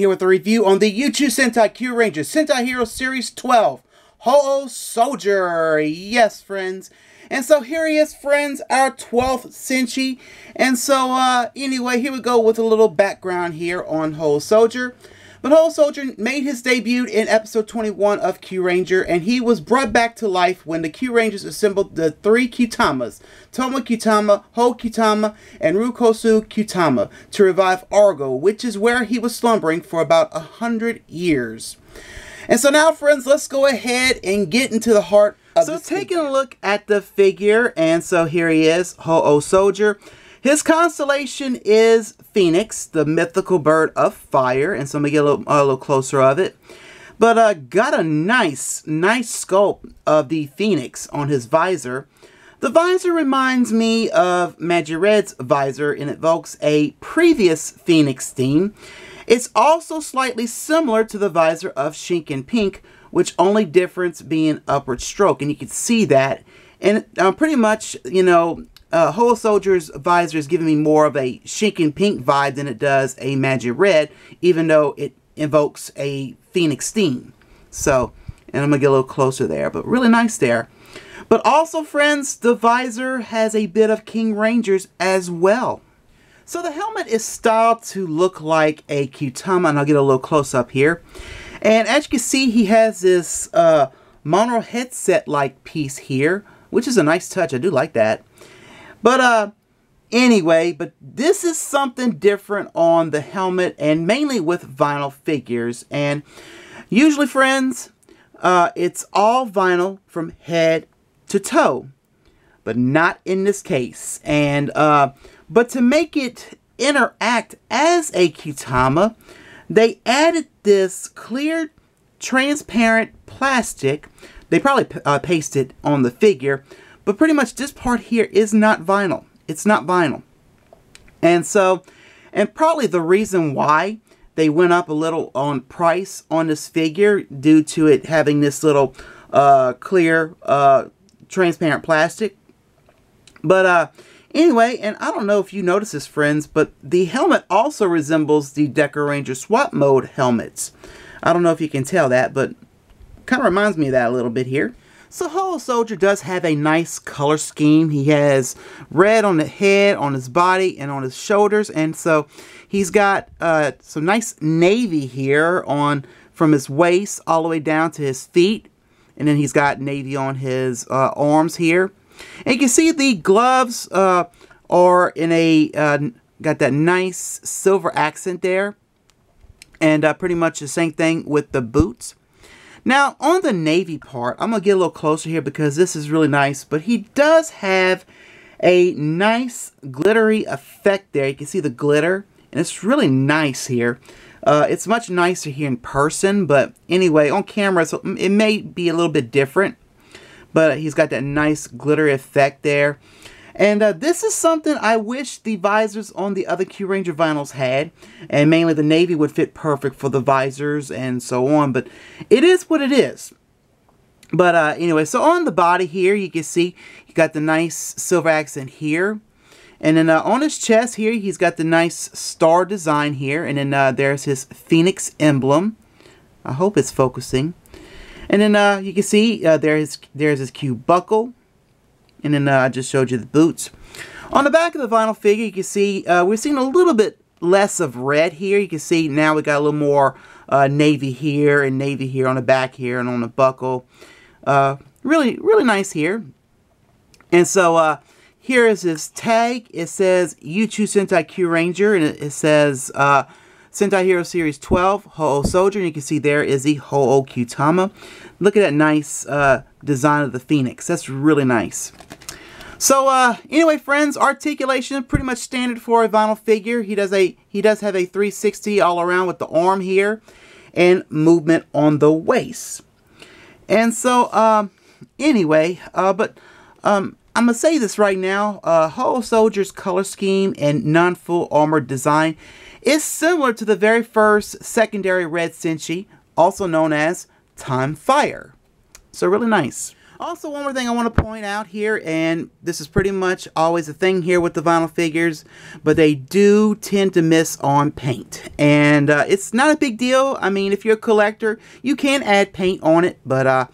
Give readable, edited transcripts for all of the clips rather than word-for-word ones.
here with a review on the Uchu Sentai Kyuranger Sentai Hero Series 12, Houou Soldier. Yes, friends. And so here he is, friends, our 12th Senshi. And so, anyway, here we go with a little background here on Houou Soldier. But Houou Soldier made his debut in episode 21 of Kyuranger, and he was brought back to life when the Kyurangers assembled the three Kyutamas, Toma Kyutama, Houou Kyutama, and Rukosu Kyutama, to revive Argo, which is where he was slumbering for about 100 years. And so now, friends, let's go ahead and get into the heart of this. So taking a look at the figure, and so here he is, Houou Soldier. His constellation is Phoenix, the mythical bird of fire, and so I'm going to get a little closer of it. But got a nice sculpt of the Phoenix on his visor. The visor reminds me of Majoret's visor and evokes a previous Phoenix theme. It's also slightly similar to the visor of Shinken Pink, which only difference being upward stroke, and you can see that. And pretty much, you know, Houou Soldier's visor is giving me more of a Shinken Pink vibe than it does a Majoret, even though it invokes a Phoenix theme. So, and I'm going to get a little closer there, but really nice there. But also, friends, the visor has a bit of Kyurangers as well. So the helmet is styled to look like a Kyutama, and I'll get a little close up here. And as you can see, he has this mono headset-like piece here, which is a nice touch. I do like that. But anyway, but this is something different on the helmet, and mainly with vinyl figures. And usually, friends, it's all vinyl from head to toe, but not in this case. And but to make it interact as a Kyutama, they added this clear, transparent plastic. They probably pasted on the figure. But pretty much this part here is not vinyl. It's not vinyl. And so, and probably the reason why they went up a little on price on this figure due to it having this little clear transparent plastic. But anyway, and I don't know if you notice this, friends, but the helmet also resembles the Deca Ranger Swap Mode helmets. I don't know if you can tell that, but kind of reminds me of that a little bit here. So Houou Soldier does have a nice color scheme. He has red on the head, on his body, and on his shoulders. And so he's got some nice navy here on from his waist all the way down to his feet. And then he's got navy on his arms here. And you can see the gloves are in a, got that nice silver accent there. And pretty much the same thing with the boots. Now, on the navy part, I'm going to get a little closer here because this is really nice. But he does have a nice glittery effect there. You can see the glitter. And it's really nice here. It's much nicer here in person. But anyway, on camera, so it may be a little bit different. But he's got that nice glittery effect there. And this is something I wish the visors on the other Kyuranger vinyls had. And mainly the navy would fit perfect for the visors and so on. But it is what it is. But anyway, so on the body here, you can see you got the nice silver accent here. And then on his chest here, he's got the nice star design here. And then there's his Phoenix emblem. I hope it's focusing. And then you can see there's his Q buckle. And then I just showed you the boots. On the back of the vinyl figure, you can see we're seeing a little bit less of red here. You can see now we got a little more navy here and navy here on the back here and on the buckle. Really nice here. And so here is his tag. It says Uchu Sentai Kyuranger, and it says Sentai Hero Series 12, Houou Soldier. And you can see there is the Houou Kyutama. Look at that nice design of the Phoenix. That's really nice. So anyway, friends, articulation pretty much standard for a vinyl figure. He does have a 360 all around with the arm here and movement on the waist. And so anyway, but I'm gonna say this right now. Houou Soldier's color scheme and non-full armored design is similar to the very first secondary red Senshi, also known as Time Fire. So really nice. Also, one more thing I want to point out here, and this is pretty much always a thing here with the vinyl figures, but they do tend to miss on paint. And it's not a big deal. I mean, if you're a collector, you can add paint on it, but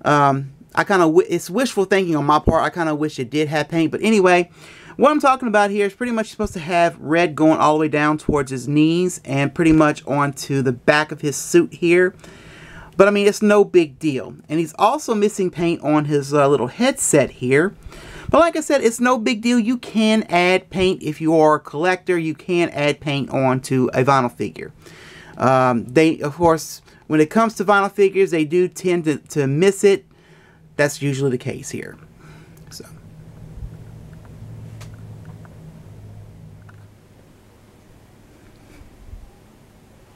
it's wishful thinking on my part. I kind of wish it did have paint. But anyway, what I'm talking about here is pretty much supposed to have red going all the way down towards his knees and pretty much onto the back of his suit here. But I mean, it's no big deal. And he's also missing paint on his little headset here. But like I said, it's no big deal. You can add paint if you are a collector. You can add paint onto a vinyl figure. Of course, when it comes to vinyl figures, they do tend to miss it. That's usually the case here. So.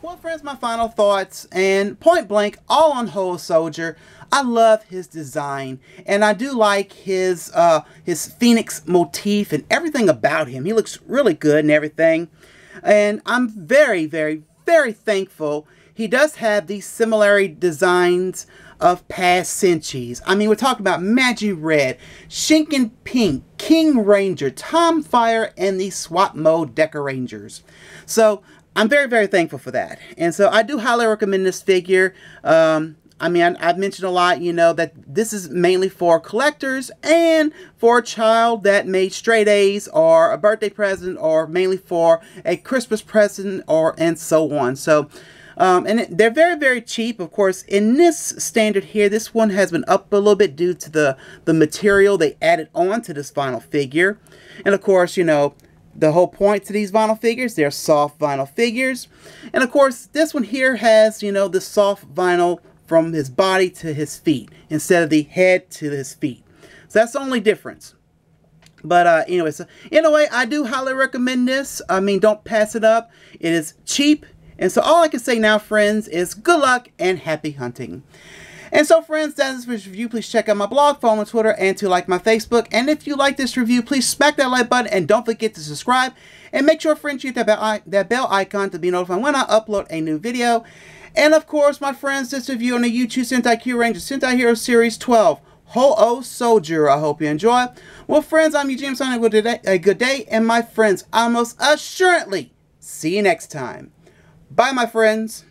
Well, friends, my final thoughts, and point blank, all on Houou Soldier. I love his design, and I do like his phoenix motif and everything about him. He looks really good and everything, and I'm very, very, very thankful he does have these similar designs of past Senshis. I mean, we're talking about Magi Red, Shinken Pink, King Ranger, Tom Fire, and the SWAT Mode Deca Rangers. So I'm very, very thankful for that. And so I do highly recommend this figure. I mean, I've mentioned a lot, you know, that this is mainly for collectors and for a child that made straight A's or a birthday present or mainly for a Christmas present and so on. So, and they're very, very cheap. Of course, in this standard here, this one has been up a little bit due to the material they added on to this vinyl figure. And of course, you know, the whole point to these vinyl figures, they're soft vinyl figures. And of course, this one here has, you know, the soft vinyl from his body to his feet instead of the head to his feet. So that's the only difference. But anyways, in a way, I do highly recommend this. I mean, don't pass it up. It is cheap. And so all I can say now, friends, is good luck and happy hunting. And so, friends, that is this review. Please check out my blog, follow me on Twitter, and to like my Facebook. And if you like this review, please smack that like button and don't forget to subscribe. And make sure, friends, you hit that bell icon to be notified when I upload a new video. And of course, my friends, this review on the Uchu Sentai Kyuranger Sentai Hero Series 12, Houou Soldier. I hope you enjoy. Well, friends, I'm Eugene signing with a good day. And my friends, I most assuredly see you next time. Bye, my friends.